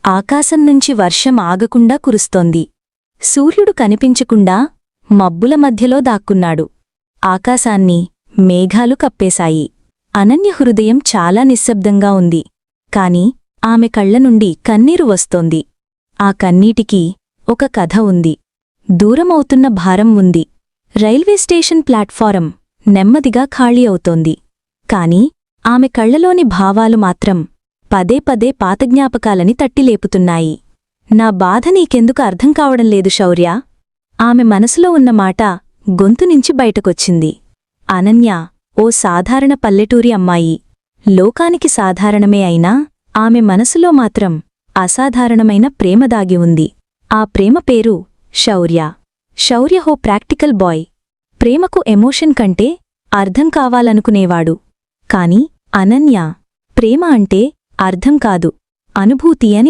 ఆకాశం నుంచి వర్షం ఆగకుండా కురుస్తోంది. సూర్యుడు కనిపించకుండా మబ్బుల మధ్యలో దాక్కున్నాడు. ఆకాశాన్ని మేఘాలు కప్పేశాయి. అనన్య హృదయం చాలా నిశ్శబ్దంగా ఉంది. కాని ఆమె కళ్లనుండి కన్నీరు వస్తోంది. ఆ కన్నీటికి ఒక కథ ఉంది. దూరమవుతున్న భారం ఉంది. రైల్వే స్టేషన్ ప్లాట్ఫారం నెమ్మదిగా ఖాళీ అవుతోంది. కాని ఆమె కళ్లలోని భావాలు మాత్రం పదే పదే పాతజ్ఞాపకాలని తట్టిలేపుతున్నాయి. నా బాధ నీకెందుకు అర్థం కావడం లేదు శౌర్య? ఆమె మనసులో ఉన్న మాట గొంతునుంచి బయటకొచ్చింది. అనన్య ఓ సాధారణ పల్లెటూరి అమ్మాయి. లోకానికి సాధారణమే అయినా ఆమె మనసులో మాత్రం అసాధారణమైన ప్రేమ దాగి ఉంది. ఆ ప్రేమ పేరు శౌర్య. శౌర్య హో ప్రాక్టికల్ బాయ్. ప్రేమకు ఎమోషన్ కంటే అర్థం కావాలనుకునేవాడు. కాని అనన్య ప్రేమ అంటే అర్థం కాదు, అనుభూతి అని